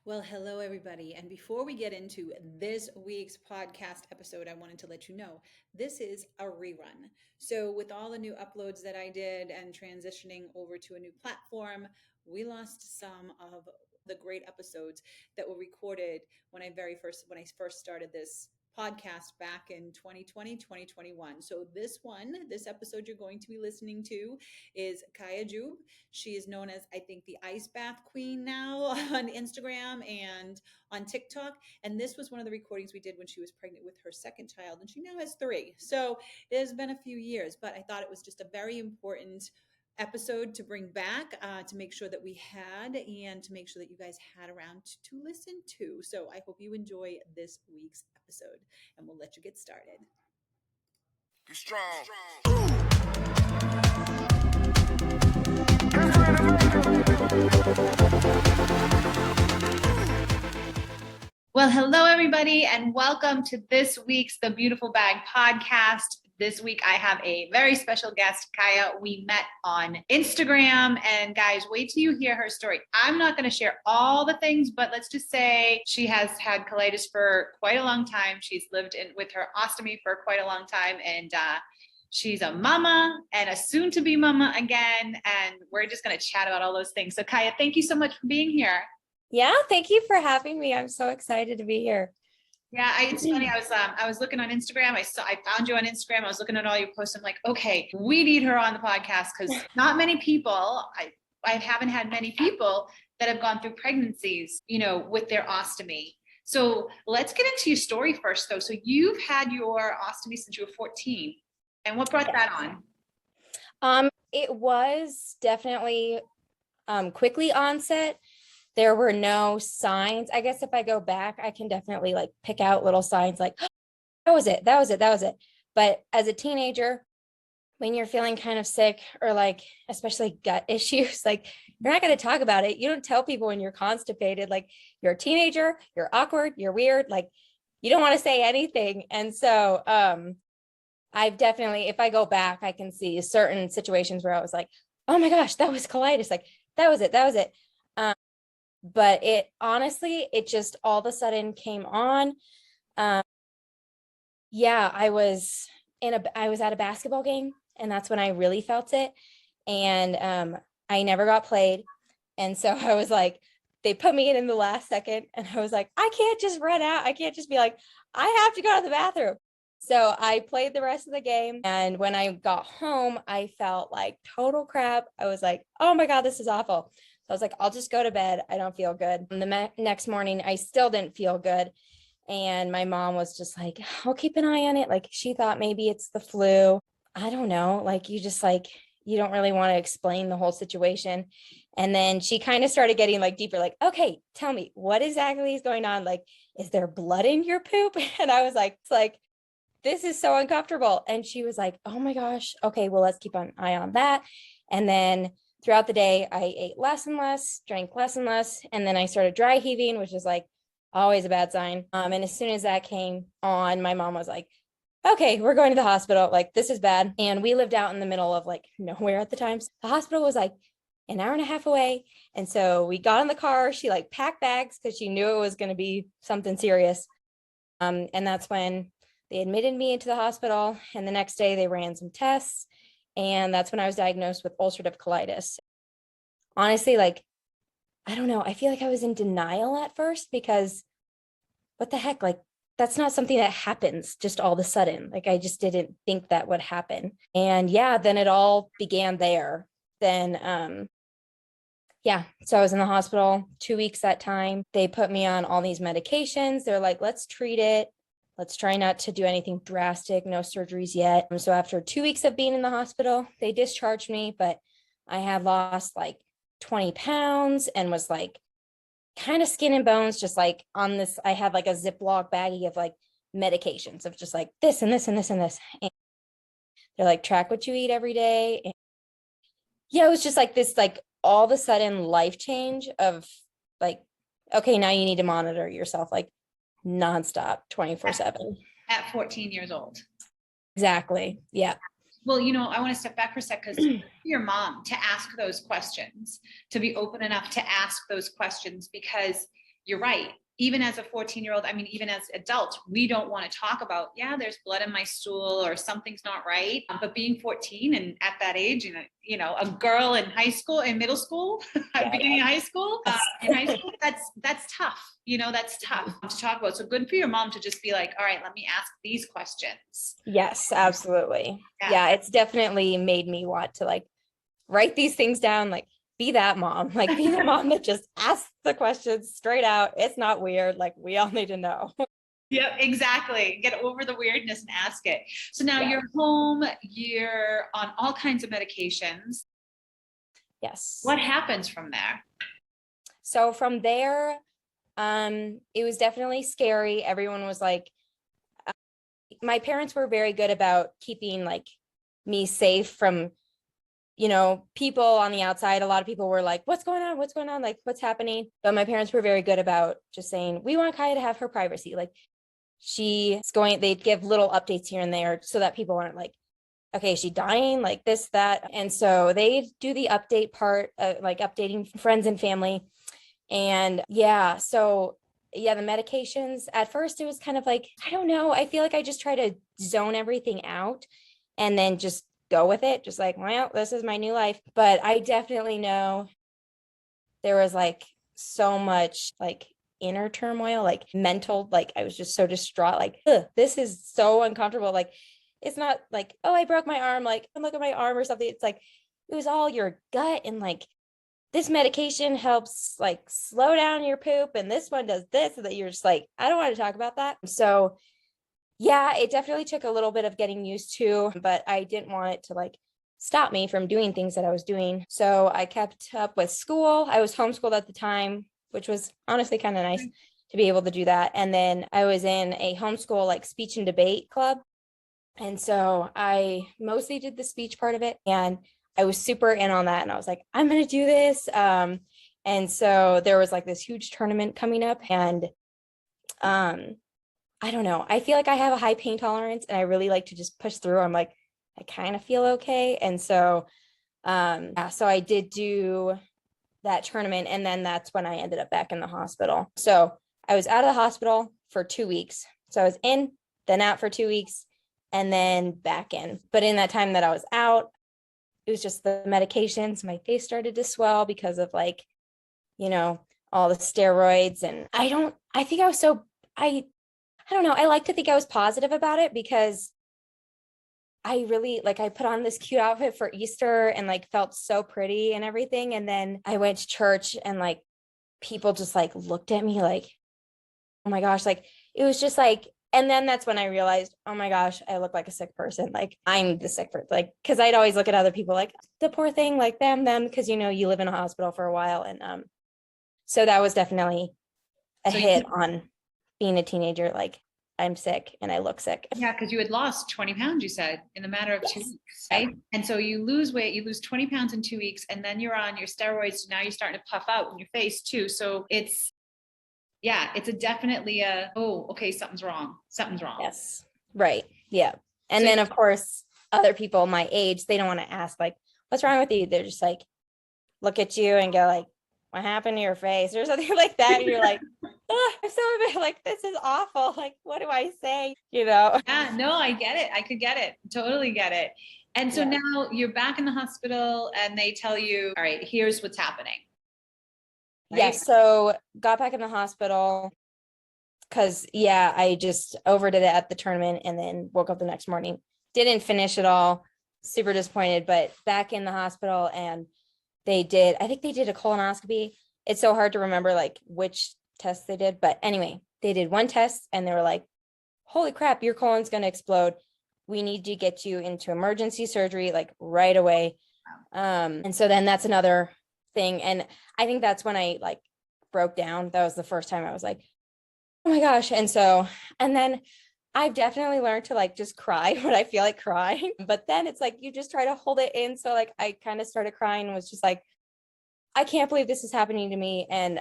Well, hello, everybody. And before we get into this week's podcast episode, I wanted to let you know this is a rerun. So, with all the new uploads that I did and transitioning over to a new platform, we lost some of the great episodes that were recorded when I first started this podcast back in 2020, 2021. So this episode you're going to be listening to is Kaia Jueb. She is known as, I think, the ice bath queen now on Instagram and on TikTok. And this was one of the recordings we did when she was pregnant with her second child, and she now has three. So it has been a few years, but I thought it was just a very important episode to bring back to make sure that we had and to make sure that you guys had around to listen to. So I hope you enjoy this week's episode, and we'll let you get started. Be strong. Well, hello, everybody, and welcome to this week's The Beautiful Bag podcast. This week, I have a very special guest, Kaia. We met on Instagram, and guys, wait till you hear her story. I'm not going to share all the things, but let's just say she has had colitis for quite a long time. She's lived with her ostomy for quite a long time, and she's a mama and a soon-to-be mama again, and we're just going to chat about all those things. So, Kaia, thank you so much for being here. Yeah, thank you for having me. I'm so excited to be here. Yeah, it's funny. I was looking on Instagram. I found you on Instagram. I was looking at all your posts. I'm like, okay, we need her on the podcast because not many people. I haven't had many people that have gone through pregnancies, with their ostomy. So let's get into your story first, though. So you've had your ostomy since you were 14, and what brought that on? It was definitely quickly onset. There were no signs. I guess if I go back, I can definitely pick out little signs like, oh, that was it. But as a teenager, when you're feeling kind of sick or especially gut issues, you're not going to talk about it. You don't tell people when you're constipated, you're a teenager, you're awkward, you're weird, you don't want to say anything. And so I've definitely, if I go back, I can see certain situations where I was like, oh my gosh, that was colitis. That was it. But it honestly, it just all of a sudden came on. I was at a basketball game, and that's when I really felt it. And I never got played. And so I was like, they put me in the last second, and I was like, I can't just run out. I can't just be like, I have to go to the bathroom. So I played the rest of the game. And when I got home, I felt like total crap. I was like, oh my God, this is awful. So I was like, I'll just go to bed. I don't feel good. And the next morning, I still didn't feel good. And my mom was just like, I'll keep an eye on it. She thought maybe it's the flu. I don't know. You don't really want to explain the whole situation. And then she kind of started getting deeper, okay, tell me what exactly is going on? Is there blood in your poop? And I was like, this is so uncomfortable. And she was like, oh my gosh. Okay, well, let's keep an eye on that. And then throughout the day, I ate less and less, drank less and less. And then I started dry heaving, which is always a bad sign. And as soon as that came on, my mom was like, okay, we're going to the hospital. This is bad. And we lived out in the middle of nowhere at the time. So the hospital was an hour and a half away. And so we got in the car. She packed bags because she knew it was going to be something serious. And that's when they admitted me into the hospital. And the next day they ran some tests. And that's when I was diagnosed with ulcerative colitis. Honestly, I don't know. I feel like I was in denial at first because what the heck? That's not something that happens just all of a sudden. I just didn't think that would happen. And then it all began there. Then, so I was in the hospital 2 weeks that time. They put me on all these medications. They're like, let's treat it. Let's try not to do anything drastic, no surgeries yet. So after 2 weeks of being in the hospital, they discharged me, but I had lost 20 pounds and was kind of skin and bones, just on this, I had a Ziploc baggie of medications of just this and this and this and this. And they're track what you eat every day. And it was just this, all of a sudden life change of okay, now you need to monitor yourself nonstop 24/7 at 14 years old. Exactly. Yeah. Well, I want to step back for a sec because your mom to ask those questions, to be open enough to ask those questions, because you're right. Even as a 14-year-old, I mean, even as adults, we don't want to talk about, yeah, there's blood in my stool or something's not right. But being 14 and at that age, and you know, a girl in high school, in middle school, beginning of high school, in high school, that's tough. You know, that's tough to talk about. So good for your mom to just be like, all right, let me ask these questions. Yes, absolutely. Yeah, it's definitely made me want to like write these things down, like be that mom, like be the mom that just asks the questions straight out. It's not weird. Like we all need to know. Yep, exactly. Get over the weirdness and ask it. So now you're home, you're on all kinds of medications. Yes. What happens from there? So from there, it was definitely scary. Everyone was like, my parents were very good about keeping like me safe from, you know, people on the outside. A lot of people were like, what's going on? What's going on? Like, what's happening? But my parents were very good about just saying, we want Kaia to have her privacy. Like they'd give little updates here and there so that people aren't like, okay, is she dying? Like this, that. And so they do the update part, like updating friends and family. And so the medications, at first it was kind of like, I don't know. I feel like I just try to zone everything out and then just go with it. Just like, well, this is my new life. But I definitely know there was like so much like inner turmoil, like mental, like I was just so distraught, like, this is so uncomfortable. Like, it's not like, oh, I broke my arm, like, look at my arm or something. It's like, it was all your gut and like, this medication helps like slow down your poop and this one does this, and that you're just like, I don't want to talk about that. So yeah, it definitely took a little bit of getting used to, but I didn't want it to like stop me from doing things that I was doing. So I kept up with school. I was homeschooled at the time, which was honestly kind of nice to be able to do that. And then I was in a homeschool like speech and debate club. And so I mostly did the speech part of it. And I was super in on that. And I was like, I'm going to do this. And so there was like this huge tournament coming up. And I don't know. I feel like I have a high pain tolerance and I really like to just push through. I'm like, I kind of feel okay. And so, so I did do that tournament. And then that's when I ended up back in the hospital. So I was out of the hospital for 2 weeks. So I was in, then out for 2 weeks, and then back in. But in that time that I was out, it was just the medications. My face started to swell because of like, you know, all the steroids. And I don't know. I like to think I was positive about it because I really like, I put on this cute outfit for Easter and like felt so pretty and everything. And then I went to church and like people just like looked at me like, oh my gosh, like it was just like, and then that's when I realized, oh my gosh, I look like a sick person. Like I'm the sick person, like, cause I'd always look at other people like the poor thing, like them, cause you know, you live in a hospital for a while. And so that was definitely a hit on being a teenager. Like I'm sick and I look sick. Yeah, because you had lost 20 pounds, you said, in the matter of 2 weeks, right? And so you lose weight, you lose 20 pounds in 2 weeks, and then you're on your steroids. So now you're starting to puff out in your face too. So it's definitely okay, something's wrong. Something's wrong. Yes. Right. Yeah. And then of course, other people my age, they don't want to ask like, what's wrong with you? They're just like, look at you and go like, what happened to your face or something like that. And you're like, oh, I'm so bit like, this is awful. Like, what do I say? You know? Yeah, no, I get it. I could get it. Totally get it. And so now you're back in the hospital and they tell you, all right, here's what's happening. Right? Yes. So got back in the hospital because I just overdid it at the tournament and then woke up the next morning. Didn't finish it all. Super disappointed, but back in the hospital and I think they did a colonoscopy. It's so hard to remember like which test they did, but anyway, they did one test and they were like, holy crap, your colon's going to explode. We need to get you into emergency surgery like right away. And so then that's another thing. And I think that's when I like broke down. That was the first time I was like, oh my gosh. And then I've definitely learned to like just cry when I feel like crying, but then it's like, you just try to hold it in. So like, I kind of started crying and was just like, I can't believe this is happening to me. And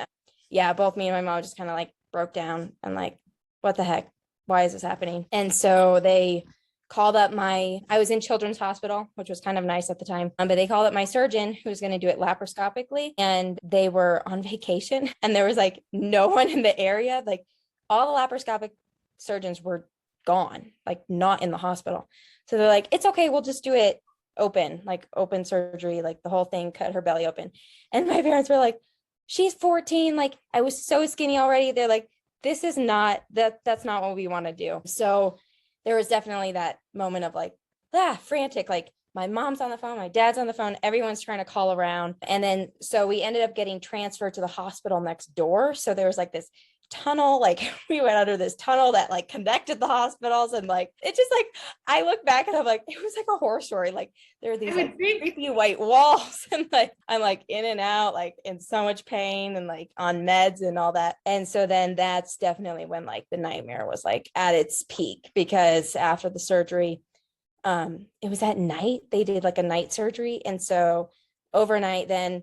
both me and my mom just kind of like broke down and like, what the heck? Why is this happening? And so they called up I was in Children's Hospital, which was kind of nice at the time. But they called up my surgeon who was going to do it laparoscopically, and they were on vacation and there was like no one in the area. Like all the laparoscopic surgeons were gone, like not in the hospital. So they're like, it's okay, we'll just do it open, like open surgery, like the whole thing, cut her belly open. And my parents were like, she's 14. Like I was so skinny already. They're like, this is not that's not what we want to do. So there was definitely that moment of like, frantic, like my mom's on the phone, my dad's on the phone, everyone's trying to call around. And then, so we ended up getting transferred to the hospital next door. So there was like this tunnel, like we went under this tunnel that like connected the hospitals. And like, it just like, I look back and I'm like, it was like a horror story. Like there are these like creepy white walls and like, I'm like in and out, like in so much pain and like on meds and all that. And so then that's definitely when like the nightmare was like at its peak, because after the surgery, it was at night. They did like a night surgery. And so overnight, then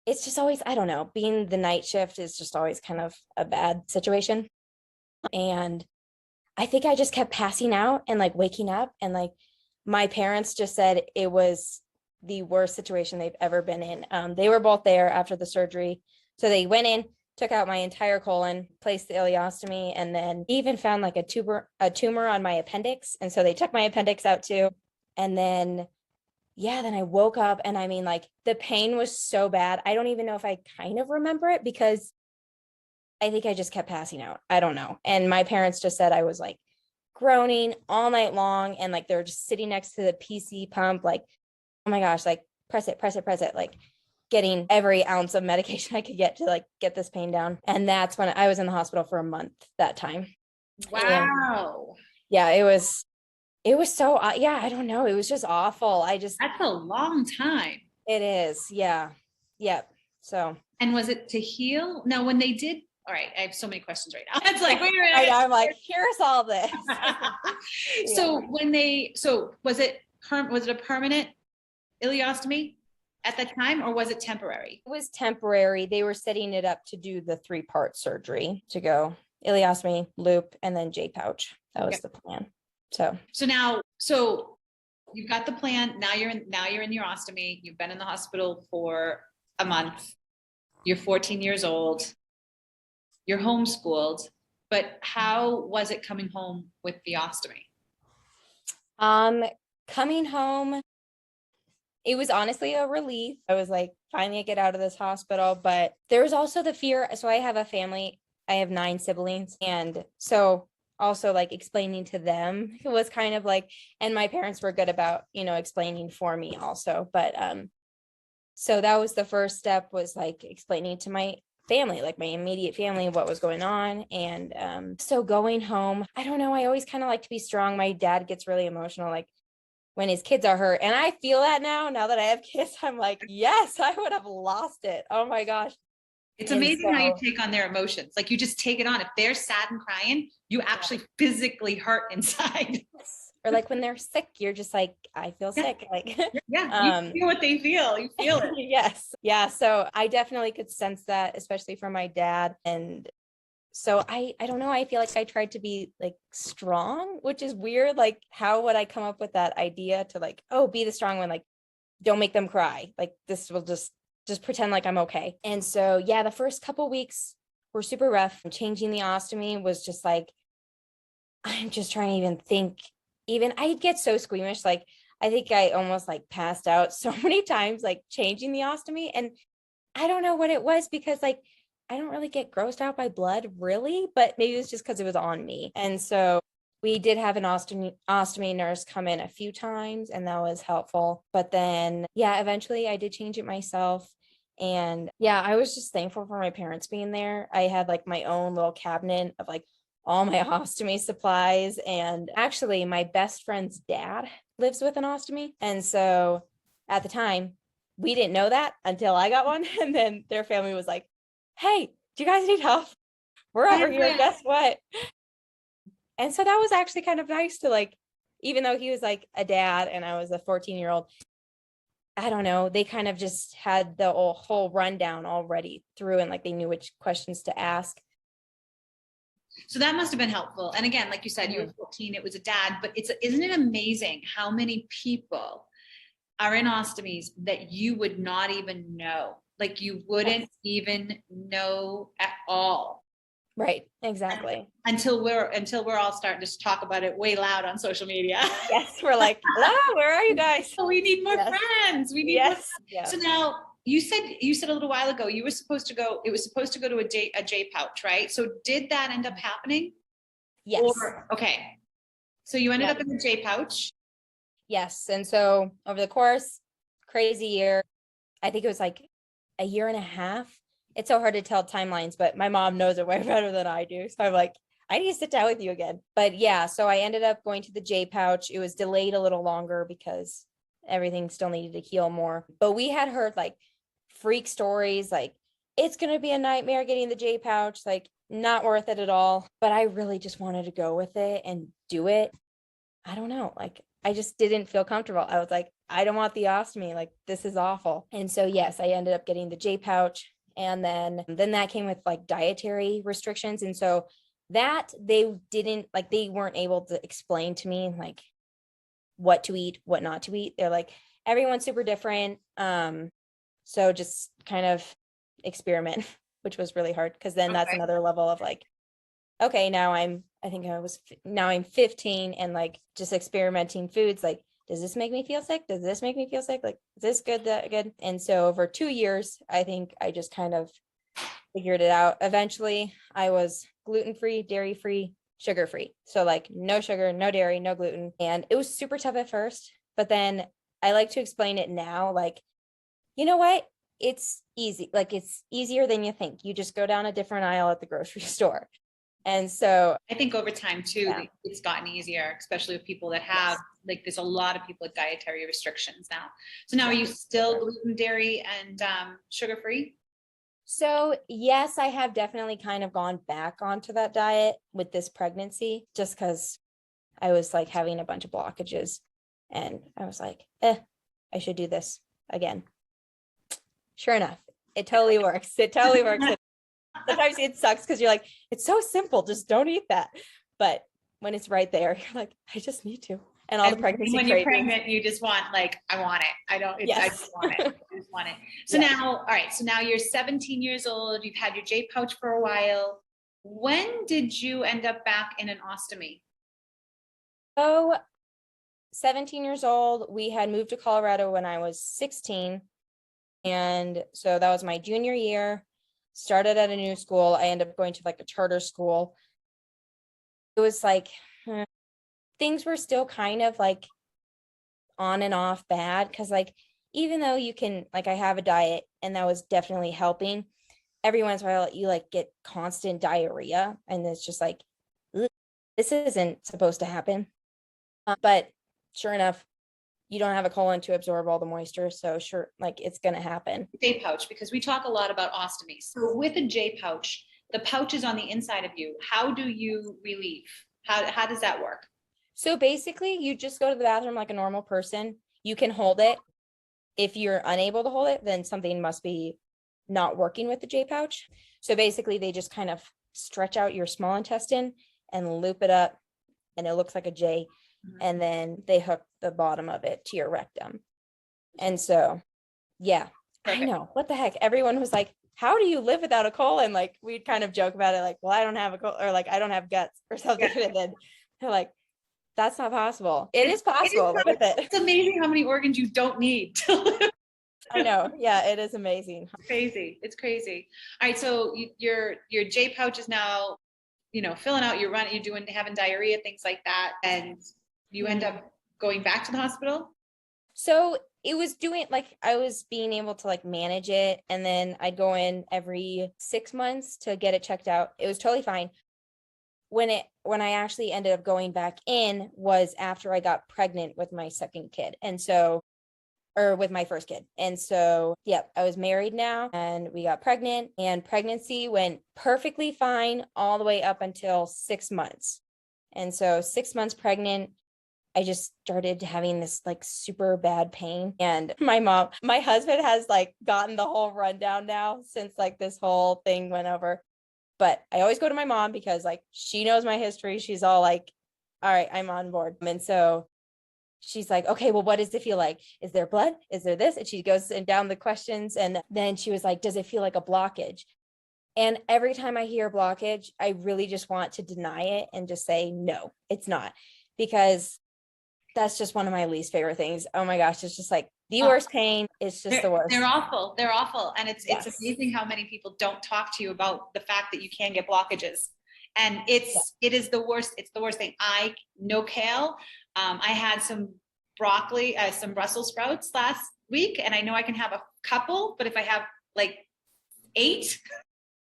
it's just always, I don't know, being the night shift is just always kind of a bad situation. And I think I just kept passing out and like waking up, and like my parents just said it was the worst situation they've ever been in. They were both there after the surgery. So they went in, took out my entire colon, placed the ileostomy, and then even found like a tumor on my appendix. And so they took my appendix out too. And then, then I woke up, and I mean, like the pain was so bad. I don't even know if I kind of remember it, because I think I just kept passing out. I don't know. And my parents just said I was like groaning all night long, and like they're just sitting next to the PC pump, like, oh my gosh, like press it, press it, press it, like getting every ounce of medication I could get to like get this pain down. And that's when I was in the hospital for a month that time. Wow. And it was so, I don't know. It was just awful. That's a long time. It is. Yeah. Yep. So. And was it to heal? Now, when they did, all right, I have so many questions right now. It's like, wait a minute. I'm like, here's all this. So was it a permanent ileostomy at that time, or was it temporary? It was temporary. They were setting it up to do the 3-part surgery, to go ileostomy, loop, and then J pouch. That was the plan. So you've got the plan. Now you're in your ostomy. You've been in the hospital for a month. You're 14 years old. You're homeschooled. But how was it coming home with the ostomy? Coming home, it was honestly a relief. I was like, finally I get out of this hospital. But there was also the fear. So I have a family. I have 9 siblings. And so also like explaining to them was kind of like, and my parents were good about, explaining for me also. But so that was the first step, was like explaining to my family, like my immediate family, what was going on. And so going home, I don't know, I always kind of like to be strong. My dad gets really emotional, like when his kids are hurt. And I feel that now that I have kids, I'm like, yes, I would have lost it. Oh my gosh. It's amazing how you take on their emotions. Like you just take it on. If they're sad and crying, you actually physically hurt inside. Or like when they're sick, you're just like, I feel sick. Like, you feel what they feel. You feel it. Yes. Yeah. So I definitely could sense that, especially from my dad. And so I don't know. I feel like I tried to be like strong, which is weird. Like, how would I come up with that idea to like, oh, be the strong one? Like, don't make them cry. Like, this will just pretend like I'm okay. And so, the first couple weeks were super rough. Changing the ostomy was just like, I'm just trying to even think. Even I'd get so squeamish. Like, I think I almost like passed out so many times, like changing the ostomy. And I don't know what it was, because like, I don't really get grossed out by blood really, but maybe it was just because it was on me. And so we did have an ostomy nurse come in a few times, and that was helpful. But then, eventually I did change it myself. And I was just thankful for my parents being there. I had like my own little cabinet of like all my ostomy supplies. And actually my best friend's dad lives with an ostomy. And so at the time, we didn't know that until I got one. And then their family was like, hey, do you guys need help? We're over here. Guess what? And so that was actually kind of nice to like, even though he was like a dad and I was a 14-year-old, I don't know, they kind of just had the whole rundown already through, and like they knew which questions to ask. So that must have been helpful. And again, like you said, you were 14, it was a dad, but isn't it amazing how many people are in ostomies that you would not even know? Like you wouldn't even know at all. Right. Exactly. Until we're all starting to talk about it way loud on social media. Yes. We're like, hello, where are you guys? We need more friends. We need more. Yes. So now you said a little while ago, it was supposed to go to a J pouch, right? So did that end up happening? Yes. Okay. So you ended up in the J pouch. Yes. And so over the course, crazy year, I think it was like a year and a half. It's so hard to tell timelines, but my mom knows it way better than I do. So I'm like, I need to sit down with you again. But yeah, so I ended up going to the J pouch. It was delayed a little longer because everything still needed to heal more. But we had heard like freak stories, like it's going to be a nightmare getting the J pouch, like not worth it at all. But I really just wanted to go with it and do it. I don't know, like I just didn't feel comfortable. I was like, I don't want the ostomy, like this is awful. And so yes, I ended up getting the J pouch, and then that came with like dietary restrictions. And so that they weren't able to explain to me like what to eat, what not to eat. They're like, everyone's super different. So just kind of experiment, which was really hard because then that's another level of like, okay, now I'm 15 and like just experimenting foods. Like, does this make me feel sick? Does this make me feel sick? Like, is this good, that good? And so over 2 years, I think I just kind of figured it out. Eventually I was gluten-free, dairy-free, sugar-free. So like no sugar, no dairy, no gluten. And it was super tough at first, but then I like to explain it now. Like, you know what? It's easy. Like it's easier than you think. You just go down a different aisle at the grocery store. And so I think over time too, it's gotten easier, especially with people that have, like there's a lot of people with dietary restrictions now. So now are you still gluten, dairy, and sugar-free? So yes, I have definitely kind of gone back onto that diet with this pregnancy, just because I was like having a bunch of blockages and I was like, I should do this again. Sure enough, it totally works. It totally works. Sometimes it sucks because you're like, it's so simple, just don't eat that. But when it's right there, you're like, I just need to. And all the pregnancy when cravings. You're pregnant, you just want like, I want it. I just want it. I just want it. So now, all right. So now you're 17 years old. You've had your J pouch for a while. When did you end up back in an ostomy? So 17 years old. We had moved to Colorado when I was 16. And so that was my junior year. Started at a new school. I ended up going to like a charter school. It was like things were still kind of like on and off bad because like even though you can like I have a diet and that was definitely helping, every once in a while you like get constant diarrhea and it's just like this isn't supposed to happen. But sure enough, you don't have a colon to absorb all the moisture. So sure, like it's going to happen. J pouch, because we talk a lot about ostomies. So with a J pouch, the pouch is on the inside of you. How do you relieve? How does that work? So basically you just go to the bathroom like a normal person. You can hold it. If you're unable to hold it, then something must be not working with the J pouch. So basically they just kind of stretch out your small intestine and loop it up and it looks like a J. And then they hook the bottom of it to your rectum. And so, yeah, perfect. I know. What the heck? Everyone was like, how do you live without a colon? Like, we'd kind of joke about it, like, well, I don't have a colon, or like, I don't have guts or something. Yeah. And then they're like, that's not possible. It is possible. Live with it. It's amazing how many organs you don't need to live. I know. Yeah, it is amazing. It's crazy. It's crazy. All right. So your J pouch is now, filling out, you're having diarrhea, things like that. And you end up going back to the hospital? So it was doing like I was being able to like manage it. And then I'd go in every 6 months to get it checked out. It was totally fine. When I actually ended up going back in was after I got pregnant with my second kid. And so, or with my first kid. And so, I was married now and we got pregnant and pregnancy went perfectly fine all the way up until 6 months. And so 6 months pregnant, I just started having this like super bad pain. And my husband has like gotten the whole rundown now since like this whole thing went over. but I always go to my mom because like she knows my history. She's all like, all right, I'm on board. And so she's like, okay, well, what does it feel like? Is there blood? Is there this? And she goes down the questions. And then she was like, does it feel like a blockage? And every time I hear blockage, I really just want to deny it and just say, no, it's not, because that's just one of my least favorite things. Oh my gosh, it's just like the worst pain. It's just the worst. They're awful. They're awful. And it's Yes. amazing how many people don't talk to you about the fact that you can get blockages. And it is the worst. It's the worst thing. I know kale. I had some broccoli, some Brussels sprouts last week, and I know I can have a couple, but if I have like 8,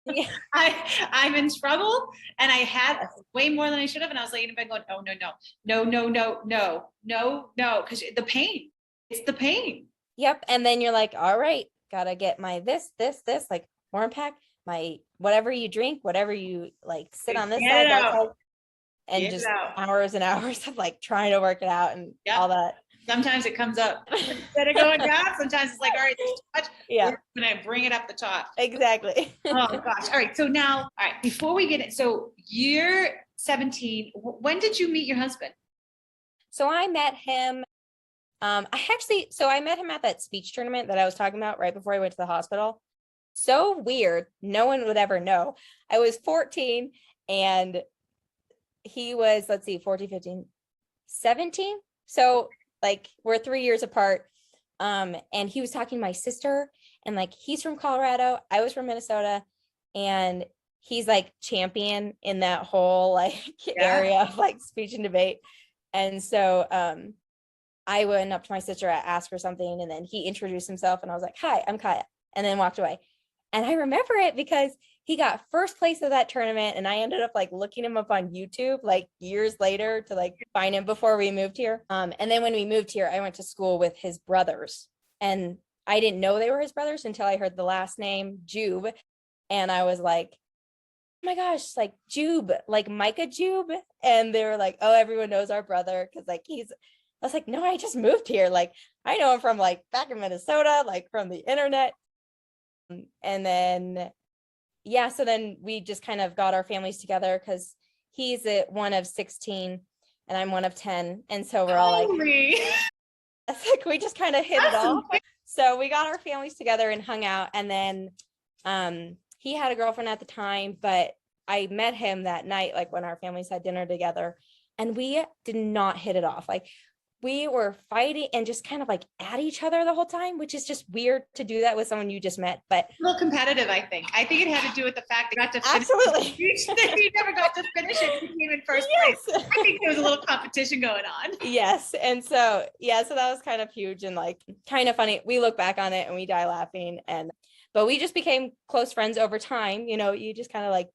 Yeah. I'm in trouble. And I had way more than I should have. And I was laying in bed going, oh, no, because the pain, it's the pain. Yep. And then you're like, all right, gotta get my this, like warm pack, my whatever you drink, whatever you like, sit on this side, that side, and just hours and hours of like trying to work it out and all that. Sometimes it comes up instead of going down. Sometimes it's like, all right, too much. Yeah. When I bring it up the top. Exactly. Oh gosh. All right. So now, all right, before we get it, so you're 17. When did you meet your husband? So I met him. I met him at that speech tournament that I was talking about right before I went to the hospital. So weird. No one would ever know. I was 14 and he was, 14, 15, 17. So like we're 3 years apart. And he was talking to my sister, and like he's from Colorado, I was from Minnesota, and he's like champion in that whole like area of like speech and debate. And so I went up to my sister, asked for something, and then he introduced himself, and I was like, hi, I'm Kaia, and then walked away. And I remember it because he got first place of that tournament, and I ended up like looking him up on YouTube like years later to like find him before we moved here. And then when we moved here, I went to school with his brothers, and I didn't know they were his brothers until I heard the last name Jueb, and I was like, oh my gosh, like Jueb, like Micah Jueb. And they were like, oh, everyone knows our brother because like I was like, no, I just moved here. Like I know him from like back in Minnesota, like from the internet. And then so then we just kind of got our families together because he's one of 16 and I'm one of 10. And so we're all like, it's like we just kind of hit it off. So we got our families together and hung out. And then he had a girlfriend at the time, but I met him that night, like when our families had dinner together, and we did not hit it off. Like we were fighting and just kind of like at each other the whole time, which is just weird to do that with someone you just met. But a little competitive, I think. I think it had to do with the fact that you got to finish. Absolutely. You never got to finish it. You came in first place. I think there was a little competition going on. Yes. And so, so that was kind of huge and like kind of funny. We look back on it and we die laughing. But we just became close friends over time. You know, you just kind of like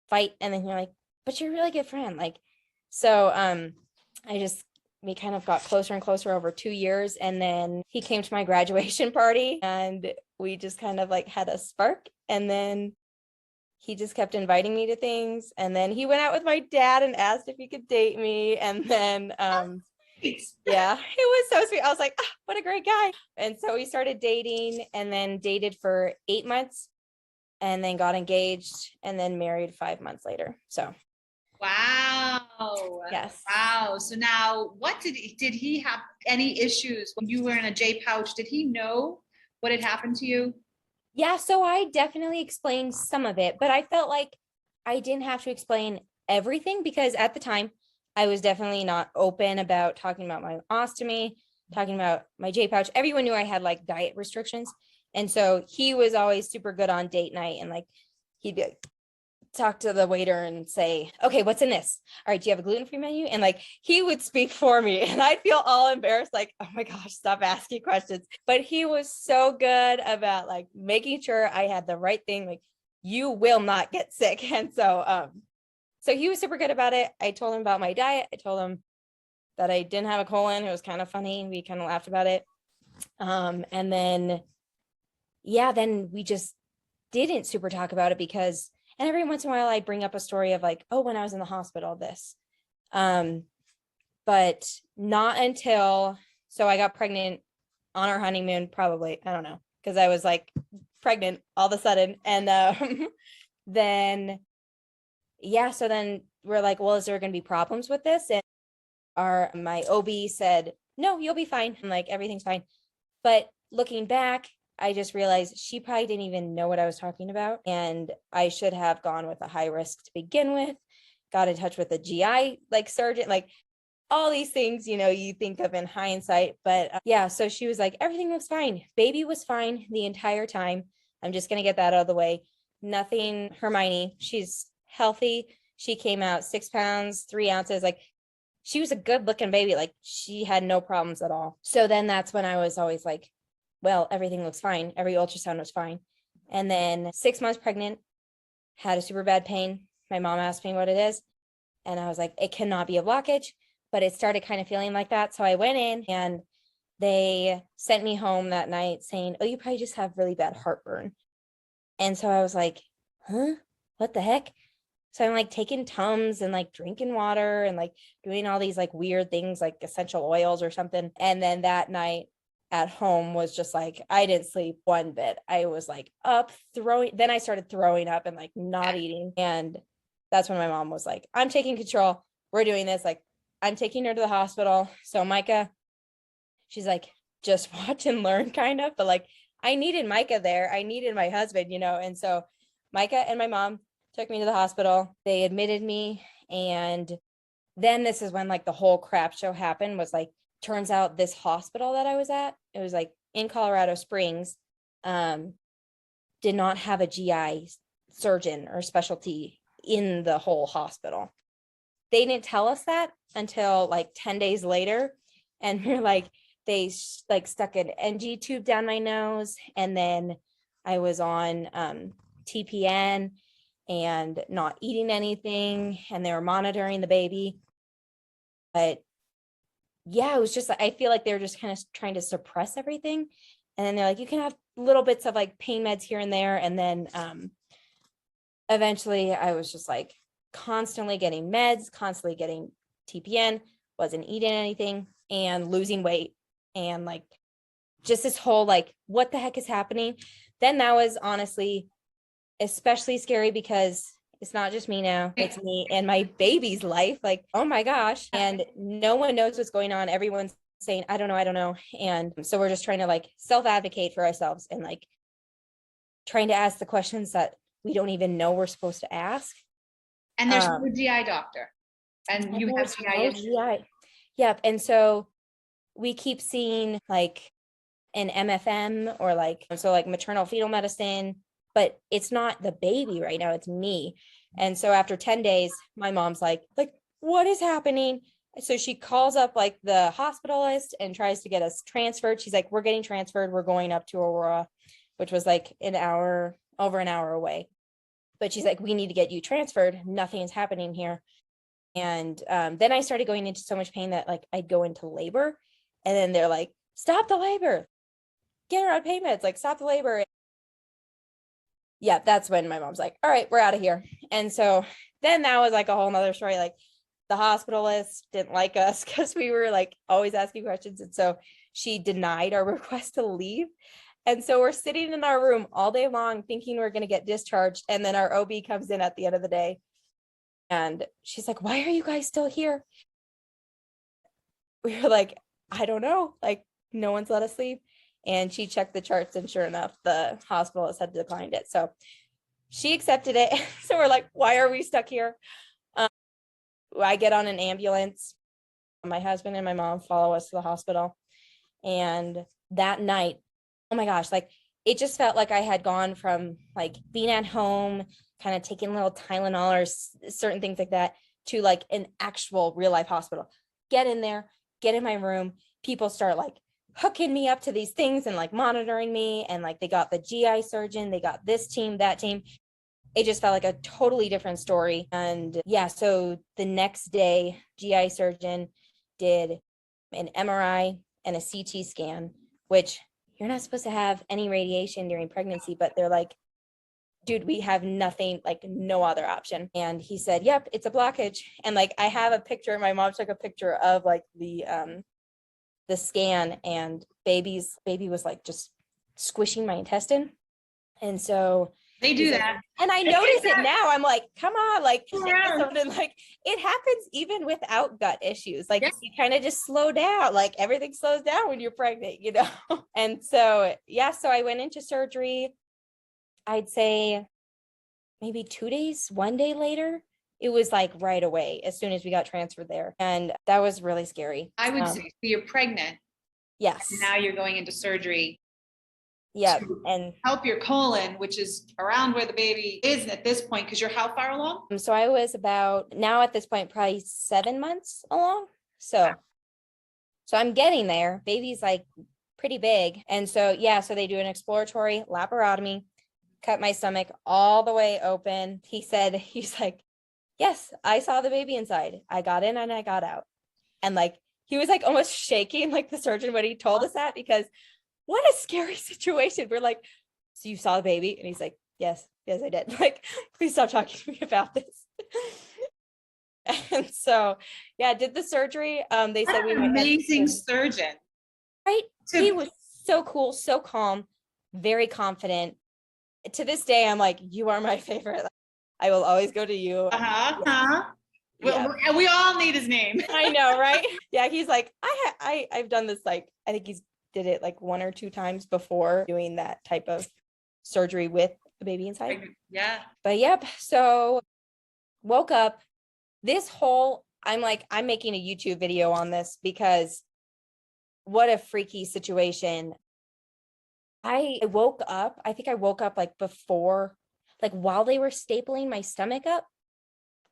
fight and then you're like, but you're a really good friend. Like, so we kind of got closer and closer over 2 years. And then he came to my graduation party and we just kind of like had a spark. And then he just kept inviting me to things. And then he went out with my dad and asked if he could date me. And then, it was so sweet. I was like, oh, what a great guy. And so we started dating and then dated for 8 months and then got engaged and then married 5 months later. So. Wow. Yes. Wow. So now what did he have any issues when you were in a J pouch? Did he know what had happened to you? Yeah. So I definitely explained some of it, but I felt like I didn't have to explain everything because at the time I was definitely not open about talking about my ostomy, talking about my J pouch. Everyone knew I had like diet restrictions. And so he was always super good on date night and like, he'd be like, talk to the waiter and say, okay, what's in this? All right, do you have a gluten-free menu? And like he would speak for me and I'd feel all embarrassed, like, oh my gosh, stop asking questions. But he was so good about like making sure I had the right thing, like you will not get sick. And so he was super good about it. I told him about my diet. I told him that I didn't have a colon. It was kind of funny. We kind of laughed about it. And then we just didn't super talk about it because and every once in a while I bring up a story of like, oh, when I was in the hospital, this, but not until, so I got pregnant on our honeymoon, probably, I don't know, because I was like pregnant all of a sudden. And then yeah, so then we're like, well, is there going to be problems with this? And my OB said, no, you'll be fine. I'm like, everything's fine. But looking back, I just realized she probably didn't even know what I was talking about. And I should have gone with a high risk to begin with, got in touch with a GI like surgeon, like all these things, you think of in hindsight. But yeah, so she was like, everything was fine. Baby was fine the entire time. I'm just going to get that out of the way. Nothing, Hermione, she's healthy. She came out 6 pounds, 3 ounces. Like she was a good looking baby. Like she had no problems at all. So then that's when I was always like, well, everything looks fine. Every ultrasound was fine. And then 6 months pregnant, had a super bad pain. My mom asked me what it is. And I was like, it cannot be a blockage, but it started kind of feeling like that. So I went in and they sent me home that night saying, oh, you probably just have really bad heartburn. And so I was like, huh, what the heck? So I'm like taking Tums and like drinking water and like doing all these like weird things like essential oils or something. And then that night at home was just like, I didn't sleep one bit. I was like up throwing, then I started throwing up and like not eating. And that's when my mom was like, I'm taking control. We're doing this. Like, I'm taking her to the hospital. So Micah, she's like, just watch and learn kind of, but like, I needed Micah there. I needed my husband, And so Micah and my mom took me to the hospital. They admitted me. And then this is when like the whole crap show happened was like, turns out this hospital that I was at, it was like in Colorado Springs, did not have a GI surgeon or specialty in the whole hospital. They didn't tell us that until like 10 days later. And we're like, they like stuck an NG tube down my nose. And then I was on TPN and not eating anything. And they were monitoring the baby. But yeah, it was just, I feel like they were just kind of trying to suppress everything. And then they're like, you can have little bits of like pain meds here and there. And then eventually I was just like constantly getting meds, constantly getting TPN, wasn't eating anything and losing weight. And like, just this whole like, what the heck is happening? Then that was honestly especially scary because it's not just me now, it's me and my baby's life. Like, oh my gosh. And no one knows what's going on. Everyone's saying, I don't know, I don't know. And so we're just trying to like self-advocate for ourselves and like trying to ask the questions that we don't even know we're supposed to ask. And there's no GI doctor. And you have GI issues. GI. Yep. And so we keep seeing like an MFM or like, so like maternal fetal medicine, but it's not the baby right now, it's me. And so after 10 days, my mom's like, what is happening? So she calls up like the hospitalist and tries to get us transferred. She's like, we're getting transferred. We're going up to Aurora, which was like over an hour away. But she's like, we need to get you transferred. Nothing is happening here. And then I started going into so much pain that like I'd go into labor. And then they're like, stop the labor. Get her on pain meds. Like, stop the labor. Yeah, that's when my mom's like, all right, we're out of here. And so then that was like a whole nother story. Like the hospitalist didn't like us because we were like always asking questions. And so she denied our request to leave. And so we're sitting in our room all day long thinking we're going to get discharged. And then our OB comes in at the end of the day. And she's like, why are you guys still here? We were like, I don't know. Like, no one's let us leave. And she checked the charts and sure enough, the hospitalist had declined it. So she accepted it. So we're like, why are we stuck here? I get on an ambulance. My husband and my mom follow us to the hospital. And that night, oh my gosh, like it just felt like I had gone from like being at home, kind of taking little Tylenol or certain things like that to like an actual real life hospital. Get in there, get in my room. People start like hooking me up to these things and like monitoring me. And like they got the GI surgeon, they got this team, that team. It just felt like a totally different story. And yeah, so the next day, GI surgeon did an MRI and a CT scan, which you're not supposed to have any radiation during pregnancy, but they're like, dude, we have nothing, like no other option. And he said, yep, it's a blockage. And like, I have a picture, my mom took a picture of like the scan and baby was like just squishing my intestine. And so They do that. And I notice it now. I'm like, come on, like Around. something like it happens even without gut issues. Like Yes. you kind of just slow down, like everything slows down when you're pregnant, you know? And so, yeah, so I went into surgery, I'd say maybe 2 days, 1 day later. It was like right away as soon as we got transferred there. And that was really scary. I would say, so you're pregnant. Yes. And now you're going into surgery. Yeah. To And help your colon, which is around where the baby is at this point, because you're how far along? so I was about now at this point, probably 7 months along. So I'm getting there. Baby's like pretty big. And so, yeah, so they do an exploratory laparotomy, cut my stomach all the way open. He's like, yes, I saw the baby inside. I got in and I got out. And like, he was like almost shaking like the surgeon when he told us that, because what a scary situation. We're like, so you saw the baby? And he's like, yes, I did. Like, please stop talking to me about this. And so, yeah, did the surgery. They said we might amazing surgeon. Right. He was so cool, so calm, very confident. To this day, I'm like, you are my favorite. I will always go to you. Well, we all need his name. I know, right? Yeah, he's like, I've done this, like, I think he's did it like 1 or 2 times before doing that type of surgery with the baby inside. Yeah. But yep, so woke up. I'm making a YouTube video on this because what a freaky situation. I woke up, I think I woke up like before, like while they were stapling my stomach up.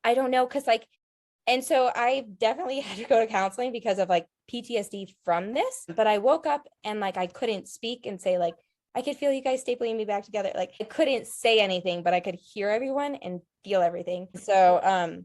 I don't know, because like, and so I definitely had to go to counseling because of like PTSD from this. But I woke up and like I couldn't speak and say like, I could feel you guys stapling me back together. Like I couldn't say anything, but I could hear everyone and feel everything. So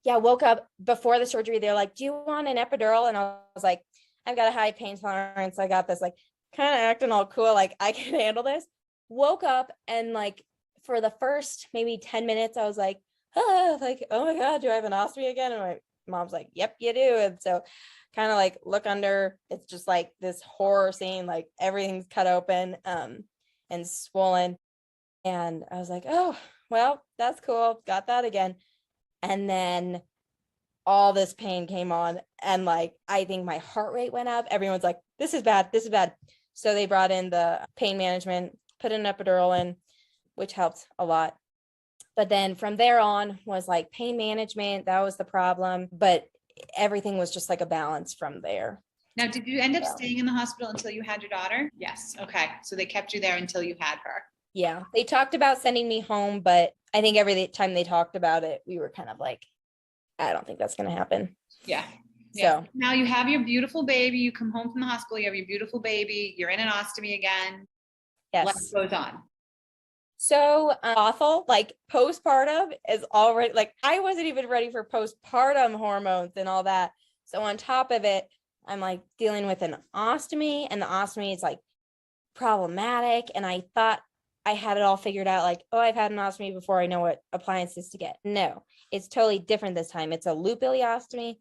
yeah, woke up before the surgery. They're like, do you want an epidural? And I was like, I've got a high pain tolerance. I got this, like kind of acting all cool, like I can handle this. Woke up and like for the first maybe 10 minutes, I was like, oh my God, do I have an ostomy again? And my mom's like, yep, you do. And so kind of like look under, it's just like this horror scene, like everything's cut open and swollen. And I was like, oh, well, that's cool. Got that again. And then all this pain came on. And like, I think my heart rate went up. Everyone's like, this is bad. This is bad. So they brought in the pain management, put an epidural in, which helped a lot. But then from there on was like pain management. That was the problem. But everything was just like a balance from there. Now, did you end up staying in the hospital until you had your daughter? Yes. Okay. So they kept you there until you had her. Yeah. They talked about sending me home, but I think every time they talked about it, we were kind of like, I don't think that's going to happen. Yeah. Yeah. So now you have your beautiful baby. You come home from the hospital. You have your beautiful baby. You're in an ostomy again. Yes. What goes on? So awful, like postpartum is already like, I wasn't even ready for postpartum hormones and all that. So on top of it, I'm like dealing with an ostomy, and the ostomy is like problematic. And I thought I had it all figured out. Like, oh, I've had an ostomy before. I know what appliances to get. No, it's totally different this time. It's a loop ileostomy,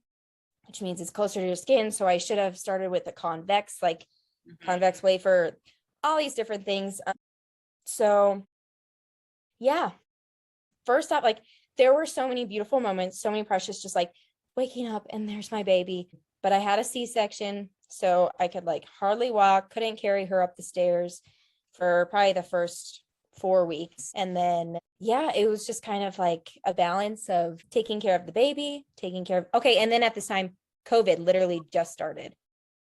which means it's closer to your skin. So I should have started with a convex, like convex wafer, all these different things. So yeah, first up, like there were so many beautiful moments, so many precious, just like waking up and there's my baby. But I had a C-section, so I could like hardly walk, couldn't carry her up the stairs for probably the first 4 weeks. And then, yeah, it was just kind of like a balance of taking care of the baby, okay. And then at this time, COVID literally just started.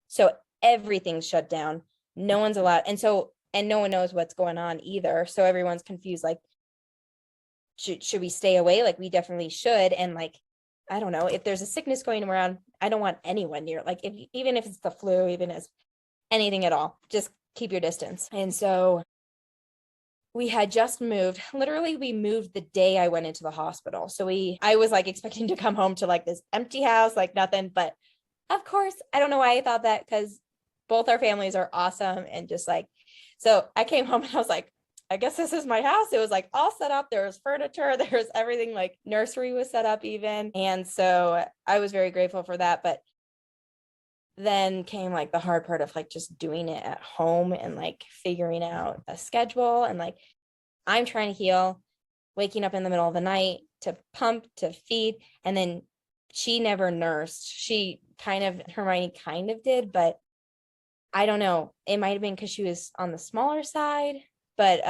So everything's shut down. No one's allowed. And no one knows what's going on either. So everyone's confused, like, should we stay away? Like we definitely should. And like, I don't know, if there's a sickness going around, I don't want anyone near, like even if it's the flu, even as anything at all, just keep your distance. And so we had just moved, literally we moved the day I went into the hospital. So I was like expecting to come home to like this empty house, like nothing, but of course, I don't know why I thought that, because both our families are awesome. And just like, so I came home and I was like, I guess this is my house. It was like all set up. There was furniture, there was everything, like nursery was set up even. And so I was very grateful for that. But then came like the hard part of like just doing it at home and like figuring out a schedule and like I'm trying to heal, waking up in the middle of the night to pump, to feed. And then she never nursed. Hermione kind of did, but I don't know. It might have been because she was on the smaller side, but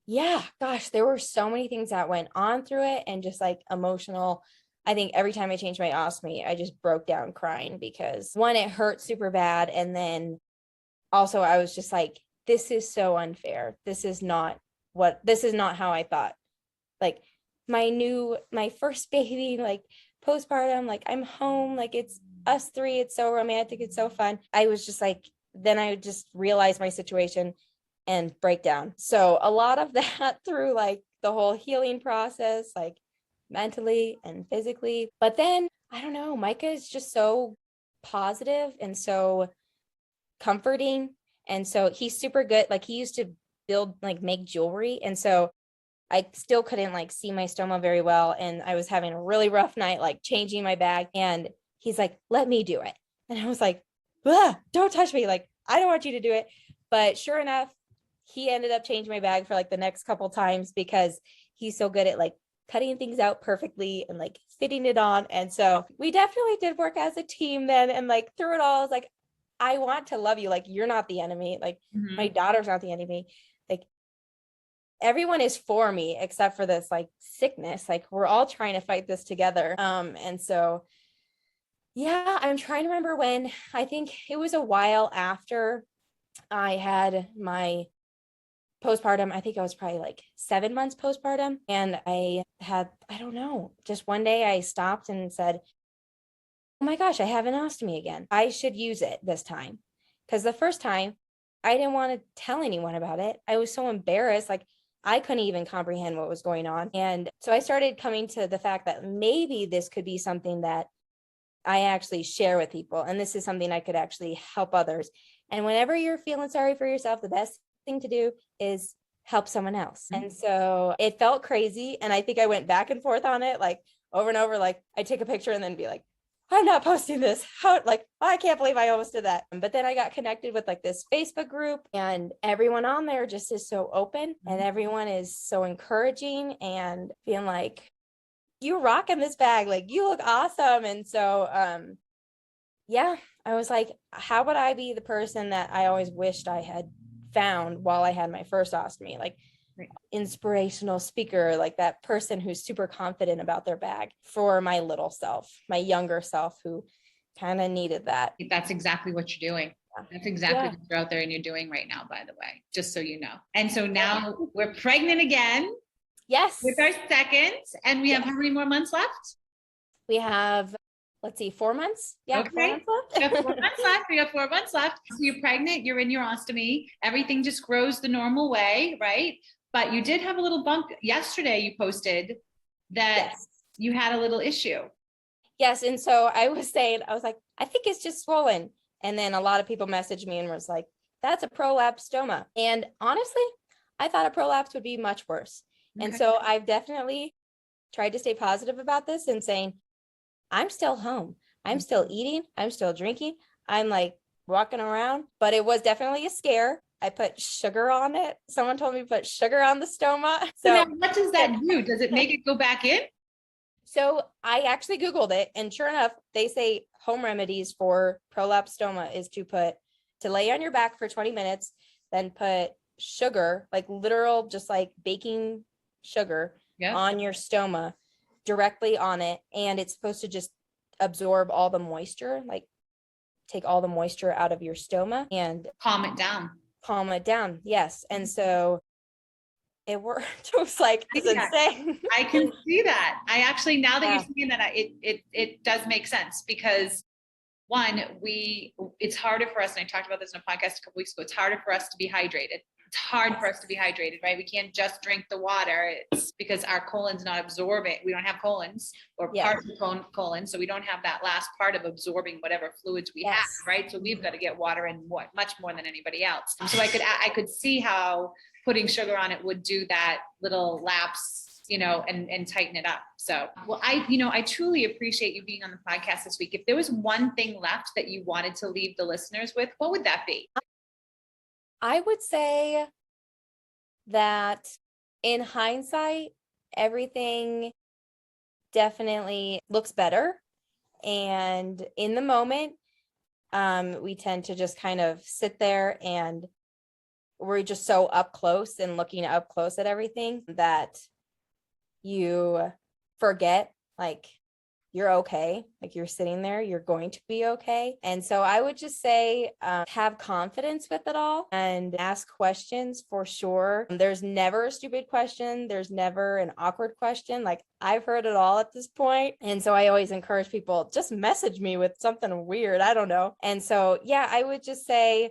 yeah, gosh, there were so many things that went on through it, and just like emotional. I think every time I changed my ostomy, I just broke down crying because one, it hurt super bad. And then also I was just like, this is so unfair. This is not how I thought. Like my first baby, like postpartum, like I'm home, like it's us three, it's so romantic, it's so fun. I was just like, then I would just realize my situation and break down. So a lot of that through like the whole healing process, like mentally and physically. But then I don't know, Micah is just so positive and so comforting. And so he's super good. Like he used to make jewelry. And so I still couldn't like see my stoma very well. And I was having a really rough night, like changing my bag. And he's like, let me do it. And I was like, don't touch me. Like, I don't want you to do it. But sure enough, he ended up changing my bag for like the next couple times because he's so good at like cutting things out perfectly and like fitting it on. And so we definitely did work as a team then. And like through it all, I was like, I want to love you. Like, you're not the enemy. Like my daughter's not the enemy. Like everyone is for me except for this like sickness. Like we're all trying to fight this together. And so, yeah, I'm trying to remember when. I think it was a while after I had my postpartum. I think I was probably like 7 months postpartum. And I don't know, just one day I stopped and said, oh my gosh, I have an ostomy again. I should use it this time. Because the first time I didn't want to tell anyone about it. I was so embarrassed. Like I couldn't even comprehend what was going on. And so I started coming to the fact that maybe this could be something that I actually share with people. And this is something I could actually help others. And whenever you're feeling sorry for yourself, the best thing to do is help someone else. And so it felt crazy. And I think I went back and forth on it, like over and over. Like I take a picture and then be like, I'm not posting this. I can't believe I almost did that. But then I got connected with like this Facebook group, and everyone on there just is so open, and everyone is so encouraging and being like, you rocking this bag. Like you look awesome. And so, yeah, I was like, how would I be the person that I always wished I had found while I had my first ostomy? Like inspirational speaker, like that person who's super confident about their bag for my little self, my younger self who kind of needed that. That's exactly what you're doing. That's exactly what you're out there and you're doing right now, by the way, just so you know. And so now we're pregnant again. Yes. With our second, and we have how many more months left? We have, let's see, 4 months. Yeah, okay. 4 months left. We have 4 months left. We got 4 months left. So you're pregnant, you're in your ostomy, everything just grows the normal way, right? But you did have a little bump yesterday. You posted that you had a little issue. Yes. And so I was like, I think it's just swollen. And then a lot of people messaged me and was like, that's a prolapse stoma. And honestly, I thought a prolapse would be much worse. Okay. And so I've definitely tried to stay positive about this and saying, I'm still home. I'm still eating. I'm still drinking. I'm like walking around, but it was definitely a scare. I put sugar on it. Someone told me to put sugar on the stoma. So now what does that do? Does it make it go back in? So I actually Googled it, and sure enough, they say home remedies for prolapse stoma is to lay on your back for 20 minutes, then put sugar, like literal, just like baking sugar on your stoma directly on it. And it's supposed to just absorb all the moisture, like take all the moisture out of your stoma and calm it down. Yes. And so it worked. It was like, it's insane. I can see that. I actually, now that you're saying that, it does make sense because one, it's harder for us. And I talked about this in a podcast a couple weeks ago. It's harder for us to be hydrated. It's hard for us to be hydrated, right? We can't just drink the water. It's because our colon's not absorbing. We don't have colons or parts of colon. So we don't have that last part of absorbing whatever fluids we have, right? So we've got to get water in much more than anybody else. So I could see how putting sugar on it would do that little lapse, and tighten it up. So, well, I truly appreciate you being on the podcast this week. If there was one thing left that you wanted to leave the listeners with, what would that be? I would say that in hindsight, everything definitely looks better. And in the moment, we tend to just kind of sit there and we're just so up close and looking up close at everything that you forget, like, you're okay. Like, you're sitting there, you're going to be okay. And so I would just say, have confidence with it all and ask questions for sure. There's never a stupid question. There's never an awkward question. Like, I've heard it all at this point. And so I always encourage people, just message me with something weird. I don't know. And so, yeah, I would just say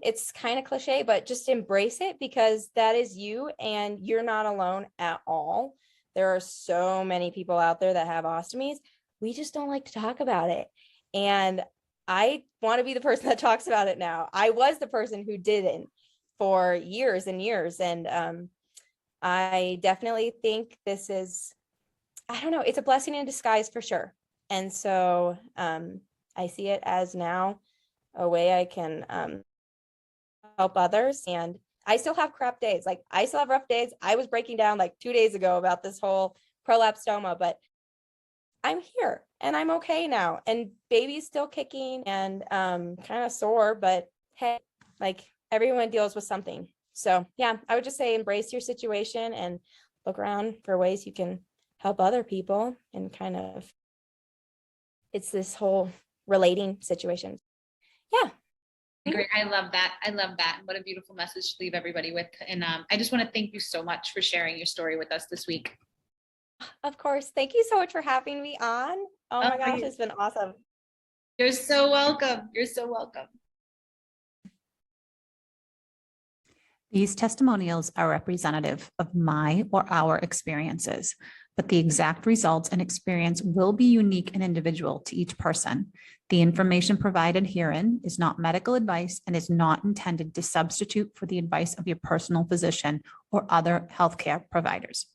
it's kind of cliche, but just embrace it, because that is you and you're not alone at all. There are so many people out there that have ostomies. We just don't like to talk about it. And I want to be the person that talks about it now. I was the person who didn't for years and years. And I definitely think this is, I don't know, it's a blessing in disguise for sure. And so I see it as now a way I can help others. And I still have crap days. Like, I still have rough days. I was breaking down like 2 days ago about this whole prolapse stoma, but I'm here and I'm okay now. And baby's still kicking and kind of sore, but hey, like, everyone deals with something. So yeah, I would just say embrace your situation and look around for ways you can help other people, and kind of, it's this whole relating situation. Yeah. Great. I love that. I love that. What a beautiful message to leave everybody with. And I just want to thank you so much for sharing your story with us this week. Of course. Thank you so much for having me on. Oh my gosh, it's been awesome. You're so welcome. You're so welcome. These testimonials are representative of my or our experiences, but the exact results and experience will be unique and individual to each person. The information provided herein is not medical advice and is not intended to substitute for the advice of your personal physician or other healthcare providers.